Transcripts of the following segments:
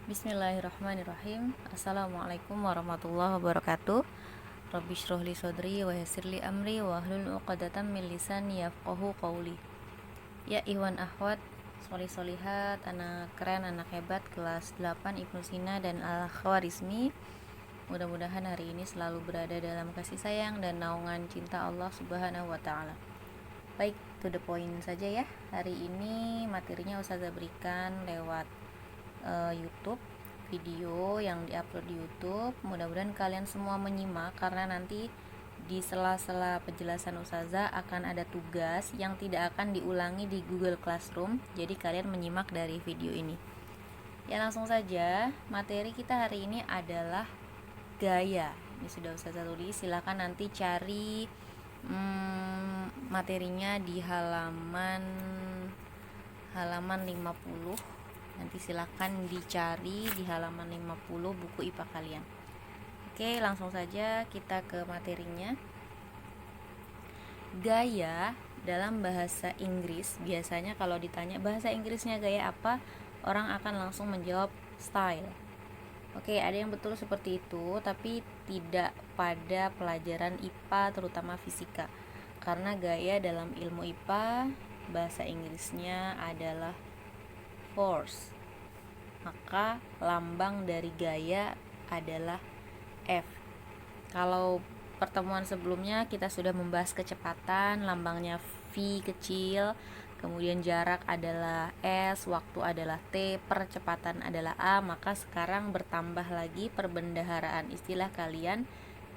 Bismillahirrahmanirrahim. Assalamualaikum warahmatullahi wabarakatuh. Rabbi shrah li sadri wa yassir li amri wa hlul 'uqdatam min lisani yafqahu qawli. Ya ikhwan akhwat, solihat, anak keren, anak hebat kelas 8 Ibnu Sina dan Al-Khwarizmi. Mudah-mudahan hari ini selalu berada dalam kasih sayang dan naungan cinta Allah Subhanahu wa taala. Baik, to the point saja ya. Hari ini materinya Ustazah berikan lewat YouTube, video yang diupload di YouTube. Mudah-mudahan kalian semua menyimak karena nanti di sela-sela penjelasan Ustazah akan ada tugas yang tidak akan diulangi di Google Classroom. Jadi kalian menyimak dari video ini. Ya, langsung saja. Materi kita hari ini adalah gaya. Ini sudah Ustazah tulis. Silakan nanti cari materinya di halaman 50. Nanti silakan dicari di halaman 50 buku IPA kalian. Oke, langsung saja kita ke materinya. Gaya dalam bahasa Inggris, biasanya kalau ditanya bahasa Inggrisnya gaya apa, orang akan langsung menjawab style. Oke, ada yang betul seperti itu, tapi tidak pada pelajaran IPA, terutama fisika. Karena gaya dalam ilmu IPA, bahasa Inggrisnya adalah force. Maka lambang dari gaya adalah F. Kalau pertemuan sebelumnya kita sudah membahas kecepatan, lambangnya V kecil, kemudian jarak adalah S, waktu adalah T, percepatan adalah A. Maka sekarang bertambah lagi perbendaharaan istilah kalian,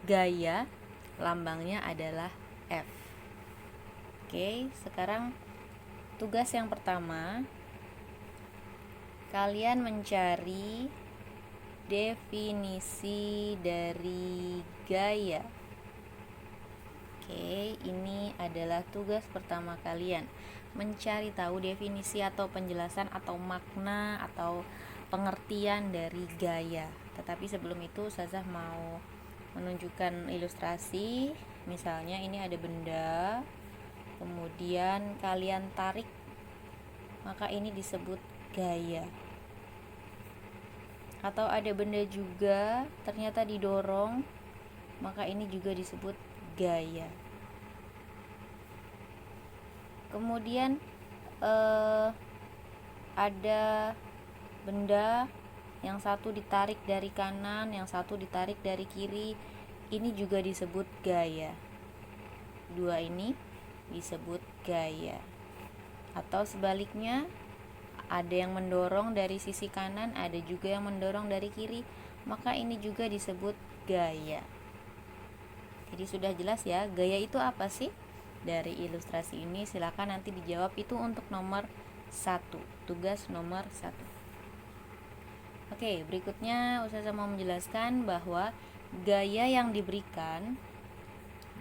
gaya lambangnya adalah F. Oke, sekarang tugas yang pertama, kalian mencari definisi dari gaya. Oke, ini adalah tugas pertama kalian, mencari tahu definisi atau penjelasan atau makna atau pengertian dari gaya. Tetapi sebelum itu Ustazah mau menunjukkan ilustrasi. Misalnya ini ada benda, kemudian kalian tarik, maka ini disebut gaya. Atau ada benda juga ternyata didorong, maka ini juga disebut gaya. Kemudian ada benda yang satu ditarik dari kanan, yang satu ditarik dari kiri, ini juga disebut gaya. Dua ini disebut gaya. Atau sebaliknya, ada yang mendorong dari sisi kanan, ada juga yang mendorong dari kiri, maka ini juga disebut gaya. Jadi sudah jelas ya, gaya itu apa sih? Dari ilustrasi ini silakan nanti dijawab, itu untuk nomor 1, tugas nomor 1. Oke, berikutnya Ustazah mau menjelaskan bahwa gaya yang diberikan,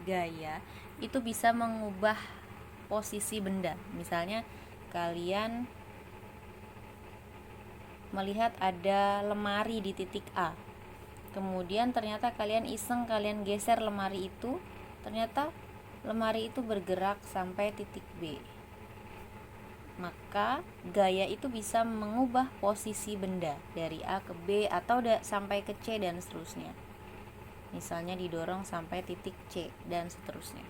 gaya itu bisa mengubah posisi benda. Misalnya kalian melihat ada lemari di titik A, kemudian ternyata kalian iseng, kalian geser lemari itu, ternyata lemari itu bergerak sampai titik B. Maka gaya itu bisa mengubah posisi benda dari A ke B atau sampai ke C dan seterusnya. Misalnya didorong sampai titik C dan seterusnya.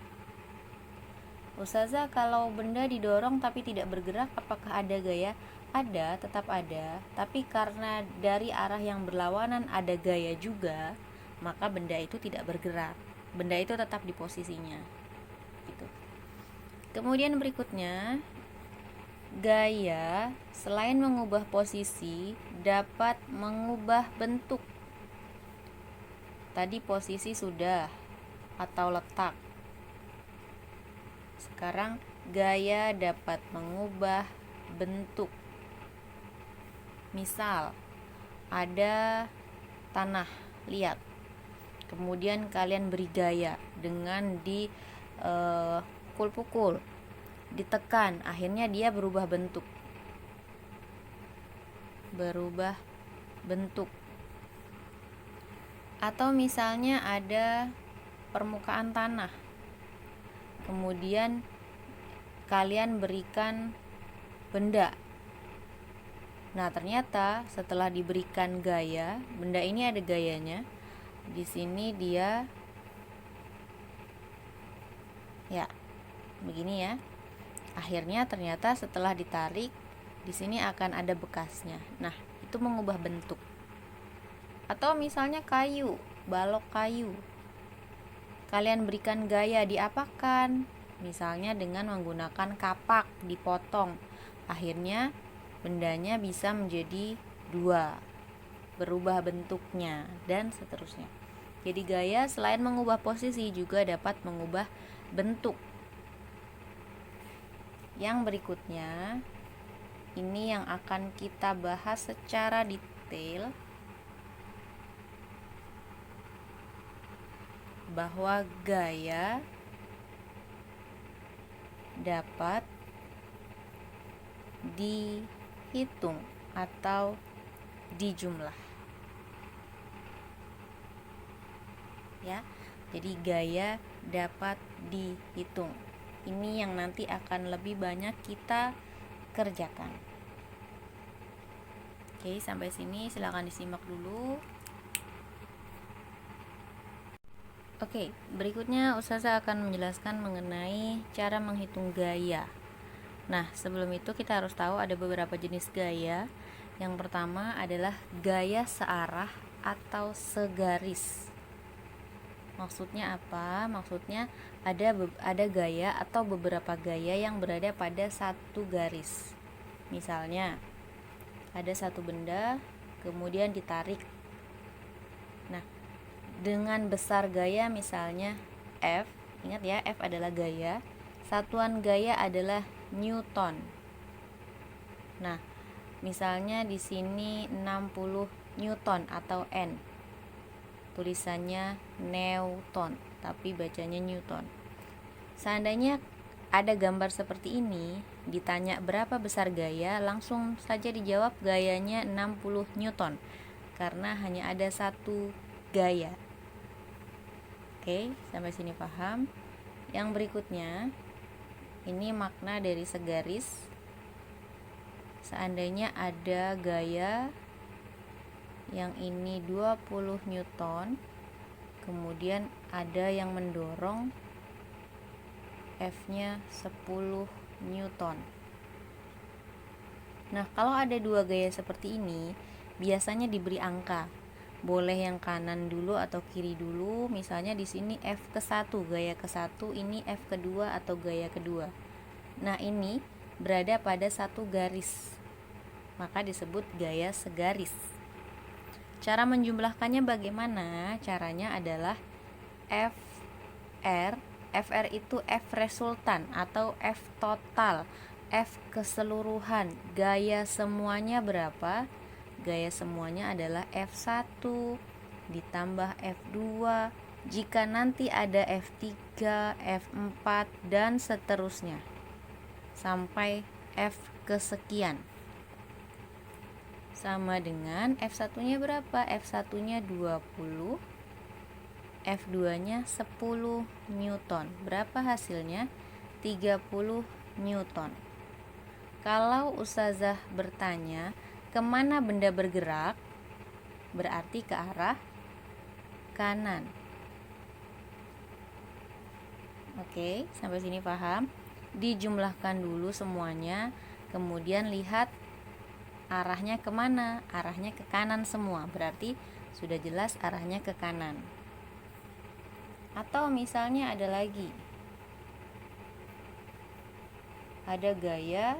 Ustazah, kalau benda didorong tapi tidak bergerak, apakah ada gaya? Ada, tetap ada, tapi karena dari arah yang berlawanan ada gaya juga, maka benda itu tidak bergerak. Benda itu tetap di posisinya. Gitu. Kemudian berikutnya, gaya selain mengubah posisi dapat mengubah bentuk. Tadi posisi sudah, atau letak. Sekarang gaya dapat mengubah bentuk. Misal ada tanah liat, kemudian kalian beri gaya dengan pukul-pukul, ditekan, akhirnya dia berubah bentuk. Atau misalnya ada permukaan tanah, kemudian kalian berikan benda, Nah, ternyata setelah diberikan gaya, benda ini ada gayanya. Di sini dia ya begini ya. Akhirnya ternyata setelah ditarik, di sini akan ada bekasnya. Nah, itu mengubah bentuk. Atau misalnya kayu, balok kayu. Kalian berikan gaya diapakan? Misalnya dengan menggunakan kapak dipotong. Akhirnya bendanya bisa menjadi dua, berubah bentuknya dan seterusnya. Jadi gaya selain mengubah posisi juga dapat mengubah bentuk. Yang berikutnya ini yang akan kita bahas secara detail, bahwa gaya dapat dihitung atau dijumlah. Ya. Jadi gaya dapat dihitung. Ini yang nanti akan lebih banyak kita kerjakan. Oke, sampai sini silakan disimak dulu. Oke, berikutnya Ustazah akan menjelaskan mengenai cara menghitung gaya. Nah, sebelum itu kita harus tahu ada beberapa jenis gaya. Yang pertama adalah gaya searah atau segaris. Maksudnya apa? Maksudnya ada gaya atau beberapa gaya yang berada pada satu garis. Misalnya, ada satu benda kemudian ditarik. Nah, dengan besar gaya misalnya F, ingat ya, F adalah gaya. Satuan gaya adalah Newton. Nah, misalnya di sini 60 Newton atau N. Tulisannya Newton, tapi bacanya Newton. Seandainya ada gambar seperti ini, ditanya berapa besar gaya, langsung saja dijawab gayanya 60 Newton. Karena hanya ada satu gaya. Oke, sampai sini paham? Yang berikutnya, ini makna dari segaris. Seandainya ada gaya yang ini 20 Newton, kemudian ada yang mendorong F-nya 10 Newton. Nah, kalau ada dua gaya seperti ini, biasanya diberi angka. Boleh yang kanan dulu atau kiri dulu. Misalnya di sini F ke-1, gaya ke-1, ini F kedua atau gaya kedua. Nah, ini berada pada satu garis, maka disebut gaya segaris. Cara menjumlahkannya bagaimana? Caranya adalah FR itu F resultan atau F total, F keseluruhan. Gaya semuanya berapa? Gaya semuanya adalah F1 ditambah F2. Jika nanti ada F3, F4 dan seterusnya sampai F kesekian, sama dengan F1-nya berapa? F1-nya 20, F2-nya 10 Newton. Berapa hasilnya? 30 Newton. Kalau Ustazah bertanya, kemana benda bergerak? Berarti ke arah kanan. Oke, sampai sini paham? Dijumlahkan dulu semuanya, kemudian lihat arahnya kemana? Arahnya ke kanan semua, berarti sudah jelas arahnya ke kanan. Atau misalnya ada lagi, ada gaya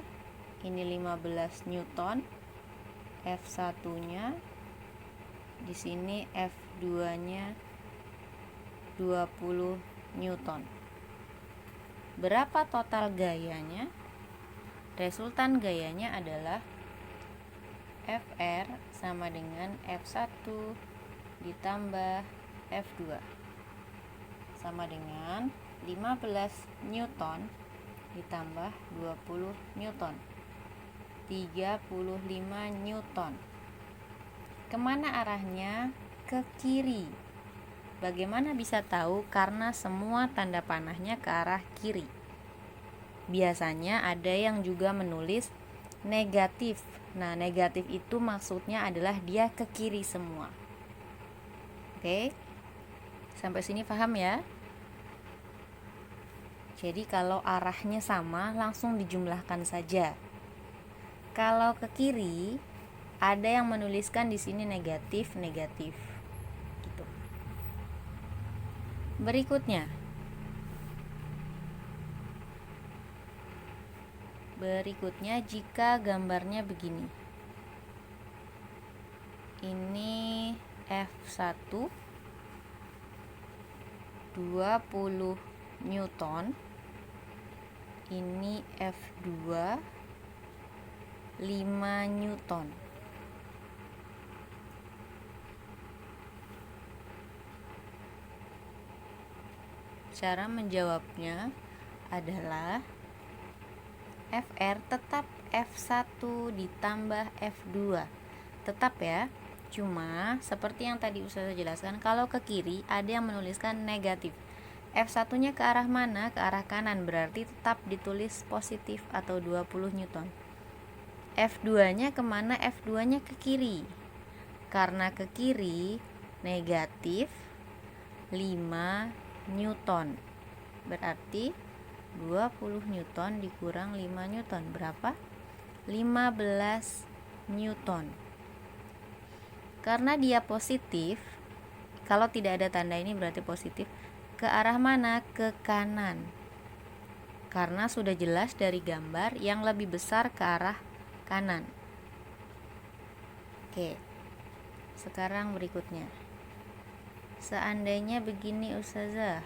ini 15 Newton, F1-nya di sini, F2-nya 20 Newton. Berapa total gayanya? Resultan gayanya adalah FR sama dengan F1 ditambah F2 sama dengan 15 Newton ditambah 20 Newton, 35 Newton. Kemana arahnya? Ke kiri. Bagaimana bisa tahu? Karena semua tanda panahnya ke arah kiri. Biasanya ada yang juga menulis negatif Nah, negatif itu maksudnya adalah dia ke kiri semua. Oke, sampai sini paham ya? Jadi kalau arahnya sama, langsung dijumlahkan saja. Kalau ke kiri, ada yang menuliskan di sini negatif, negatif. Gitu. Berikutnya jika gambarnya begini. Ini F1 20 Newton. Ini F2 5 Newton. Cara menjawabnya adalah FR tetap F1 ditambah F2. Tetap ya. Cuma seperti yang tadi Ustazah jelaskan, kalau ke kiri ada yang menuliskan negatif. F1-nya ke arah mana? Ke arah kanan, berarti tetap ditulis positif atau 20 Newton. F2-nya kemana? F2-nya ke kiri. Karena ke kiri, negatif 5 Newton. Berarti 20 Newton dikurang 5 Newton. Berapa? 15 Newton. Karena dia positif, kalau tidak ada tanda ini berarti positif. Ke arah mana? Ke kanan. Karena sudah jelas dari gambar yang lebih besar ke arah kanan. Oke. Sekarang berikutnya. Seandainya begini Ustazah.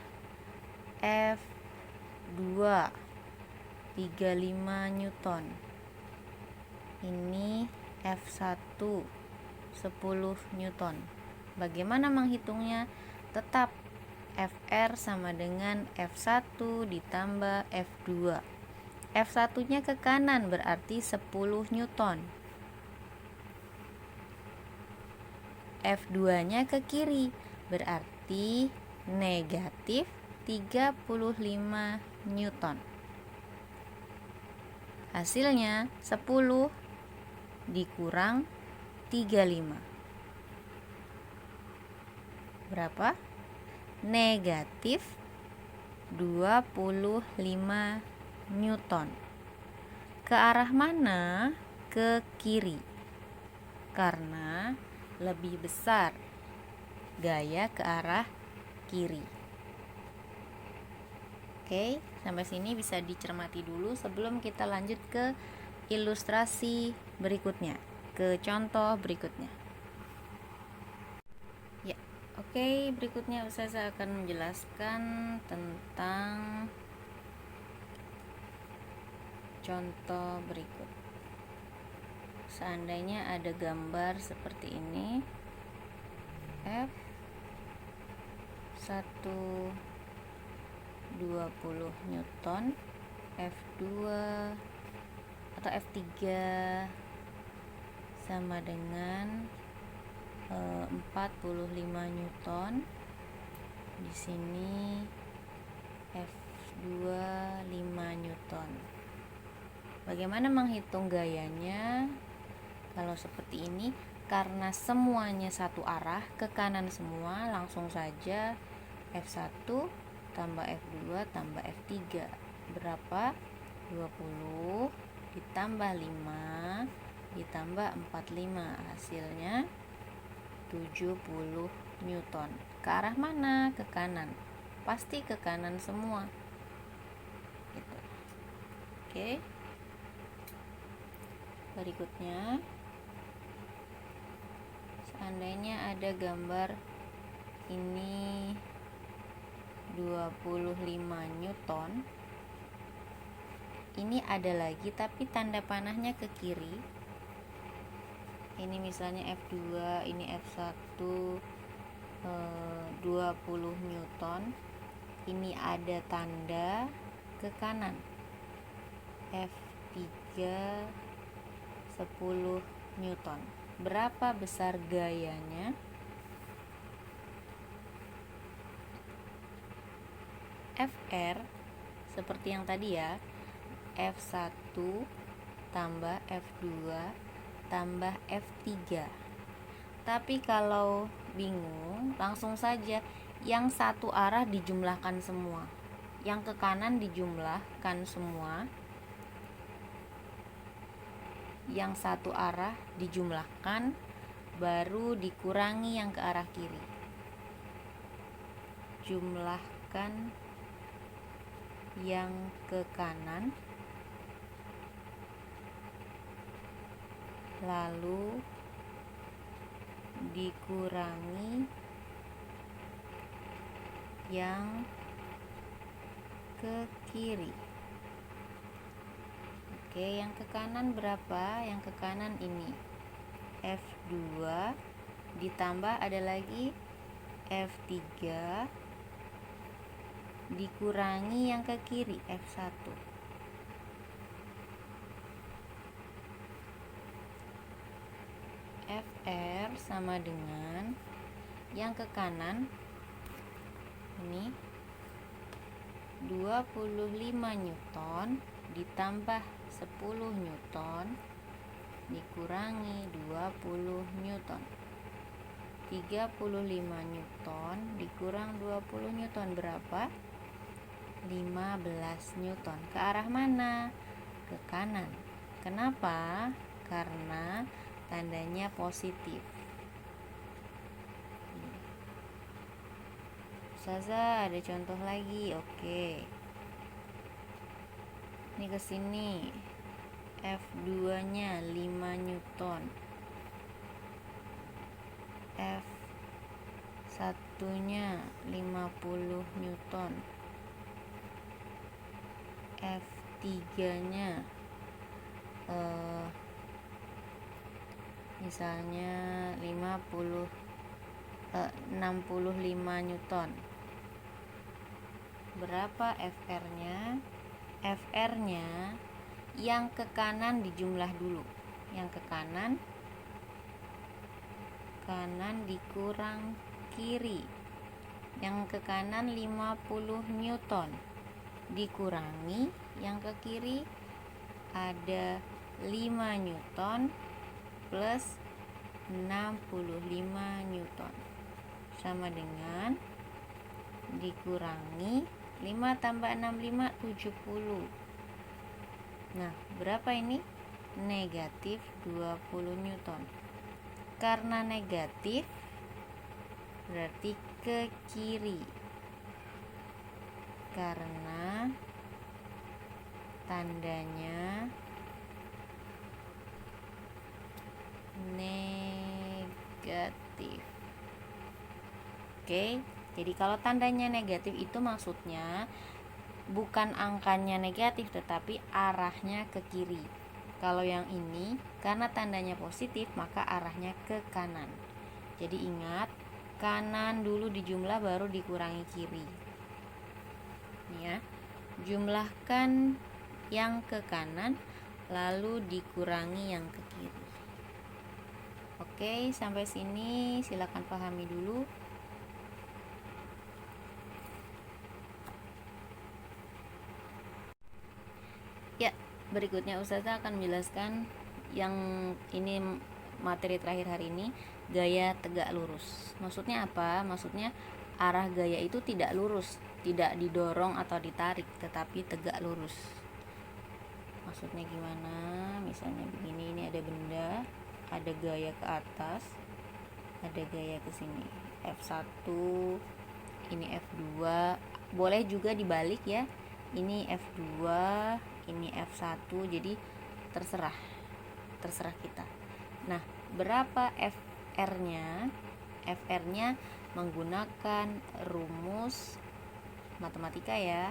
F2 35 Newton. Ini F1 10 Newton. Bagaimana menghitungnya? Tetap FR sama dengan F1 ditambah F2. F1-nya ke kanan berarti 10 Newton. F2-nya ke kiri berarti negatif 35 Newton. Hasilnya 10 dikurang 35. Berapa? Negatif 25 Newton. Ke arah mana? Ke kiri. Karena lebih besar. Gaya ke arah kiri. Oke, sampai sini bisa dicermati dulu sebelum kita lanjut ke ilustrasi berikutnya, ke contoh berikutnya. Ya, oke, berikutnya saya akan menjelaskan tentang contoh berikut. Seandainya ada gambar seperti ini, F1 20 Newton, F2 atau F3 sama dengan 45 Newton. Di sini F2 5 Newton. Bagaimana menghitung gayanya? Kalau seperti ini, karena semuanya satu arah ke kanan semua, langsung saja F1 tambah F2 tambah F3. Berapa? 20 ditambah 5 ditambah 45. Hasilnya 70 Newton. Ke arah mana? Ke kanan. Pasti ke kanan semua. Gitu. Oke. Berikutnya, seandainya ada gambar ini 25 Newton. Ini ada lagi tapi tanda panahnya ke kiri. Ini misalnya F2, ini F1 20 Newton. Ini ada tanda ke kanan. F3 10 Newton. Berapa besar gayanya? FR seperti yang tadi ya, F1 tambah F2 tambah F3. Tapi kalau bingung, langsung saja yang satu arah dijumlahkan semua, yang ke kanan dijumlahkan semua, yang satu arah dijumlahkan, baru dikurangi yang ke arah kiri. Jumlahkan yang ke kanan, lalu dikurangi yang ke kiri. Oke, yang ke kanan berapa? Yang ke kanan ini F2 ditambah ada lagi F3 dikurangi yang ke kiri F1. Fr sama dengan yang ke kanan ini 25 Newton ditambah 10 Newton dikurangi 20 Newton. 35 Newton dikurang 20 Newton berapa? 15 Newton. Ke arah mana? Ke kanan. Kenapa? Karena tandanya positif. Ustazah, ada contoh lagi. Oke. Ini ke sini. F2-nya 5 Newton. F1-nya 50 Newton. F3-nya misalnya 65 Newton. Berapa FR-nya? FR-nya yang ke kanan dijumlah dulu. Yang ke kanan dikurang kiri. Yang ke kanan 50 Newton dikurangi yang ke kiri ada 5 Newton plus 65 Newton sama dengan dikurangi 5 tambah 65 70. Nah, berapa ini? Negatif 20 Newton. Karena negatif berarti ke kiri. Karena tandanya negatif. Oke, jadi kalau tandanya negatif itu maksudnya bukan angkanya negatif tetapi arahnya ke kiri. Kalau yang ini karena tandanya positif maka arahnya ke kanan. Jadi ingat, kanan dulu dijumlah baru dikurangi kiri. Nih ya. Jumlahkan yang ke kanan lalu dikurangi yang ke kiri. Oke, sampai sini silakan pahami dulu. Ya, berikutnya Ustazah akan menjelaskan yang ini materi terakhir hari ini, gaya tegak lurus. Maksudnya apa? Maksudnya arah gaya itu tidak lurus, tidak didorong atau ditarik, tetapi tegak lurus. Maksudnya gimana? Misalnya begini, ini ada benda, ada gaya ke atas, ada gaya ke sini. F1, ini F2. Boleh juga dibalik ya. Ini F2, ini F1. Jadi terserah kita. Nah, berapa FR-nya? FR-nya menggunakan rumus matematika ya,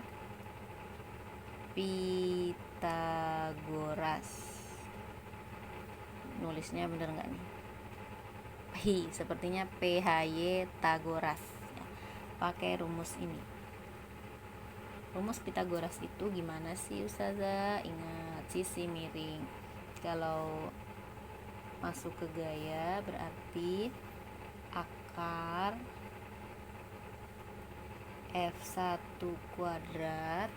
Pythagoras. Nulisnya bener nggak nih? Sepertinya Pythagoras ya. Pakai rumus ini. Rumus Pythagoras itu gimana sih Ustazah? Ingat, sisi miring. Kalau masuk ke gaya berarti akar F1 kuadrat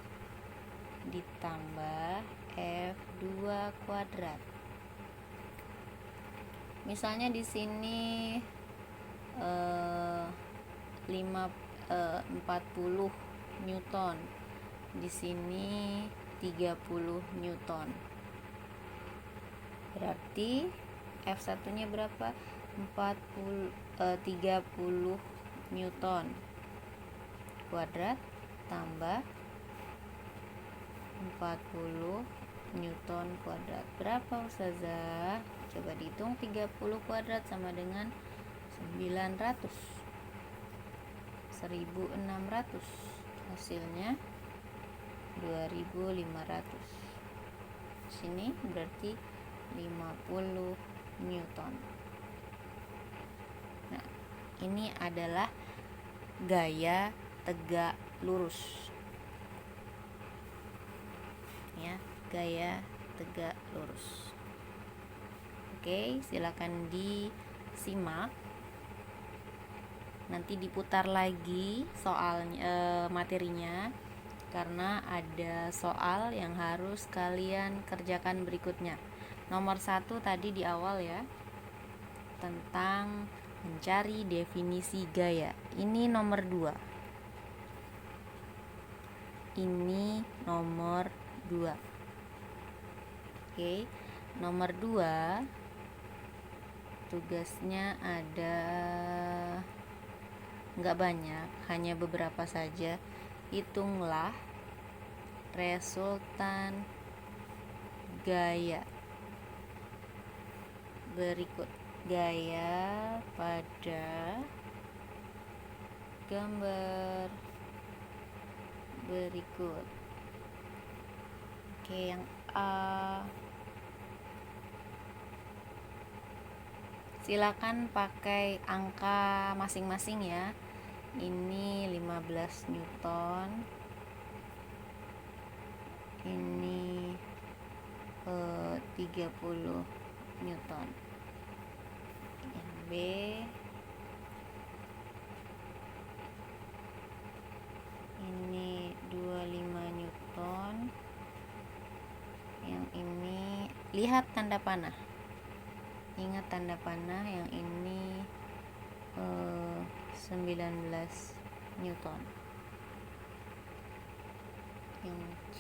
ditambah F2 kuadrat. Misalnya di sini 40 Newton, di sini 30 Newton. Berarti F1 nya berapa? 30 Newton kuadrat tambah 40 Newton kuadrat. Berapa Ustazah? Coba dihitung. 30 kuadrat sama dengan 900, 1600. Hasilnya 2500. Sini berarti 50 Newton. Nah, ini adalah gaya tegak lurus. Ya, gaya tegak lurus. Oke, silakan disimak. Nanti diputar lagi soalnya, materinya, karena ada soal yang harus kalian kerjakan berikutnya. Nomor 1 tadi di awal ya, tentang mencari definisi gaya. Ini nomor 2. Ini nomor 2. Oke, nomor 2 tugasnya ada nggak banyak, hanya beberapa saja. Hitunglah resultan gaya berikut. Gaya pada gambar berikut. Oke, yang A. Silakan pakai angka masing-masing ya. Ini 15 Newton. Ini 30 Newton. Yang B ini 25 Newton. Yang ini lihat tanda panah. Ingat tanda panah. Yang ini 19 Newton. Yang C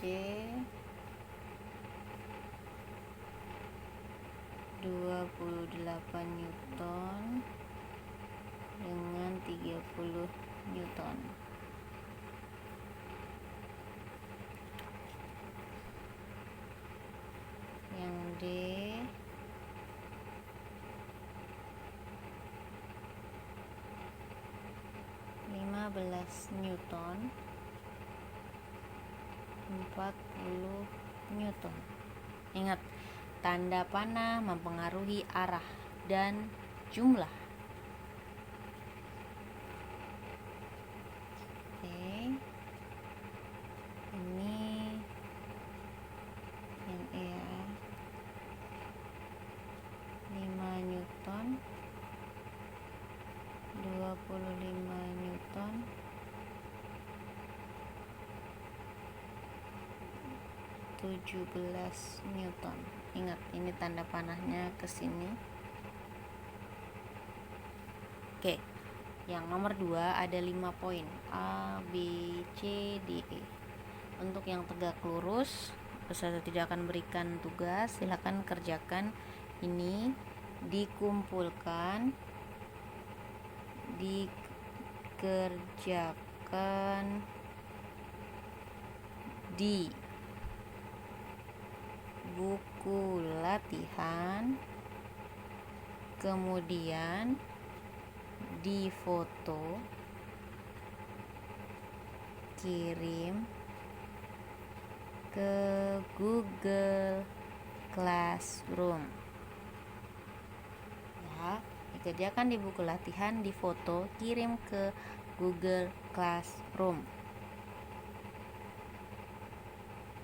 28 Newton dengan 30 Newton. Yang D 15 Newton, 40 Newton. Ingat, tanda panah mempengaruhi arah dan jumlah. Oke. Ini yang E ya. 5 Newton, 25 Newton, 17 Newton. Ingat, ini tanda panahnya ke sini. Oke. Yang nomor 2 ada 5 poin. A, B, C, D, E. Untuk yang tegak lurus, peserta tidak akan berikan tugas, silakan kerjakan. Ini dikumpulkan, dikerjakan di buku latihan, kemudian difoto, kirim ke Google Classroom. Ya, dikerjakan di buku latihan, difoto, kirim ke Google Classroom.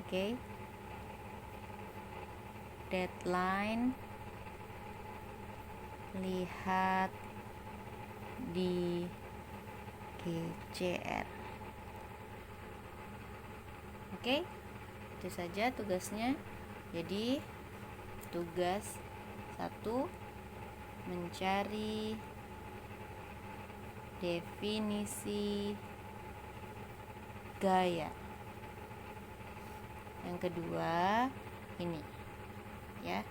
Oke. Deadline lihat di GCR. Oke, itu saja tugasnya. Jadi tugas 1 mencari definisi gaya. Yang kedua ini ya,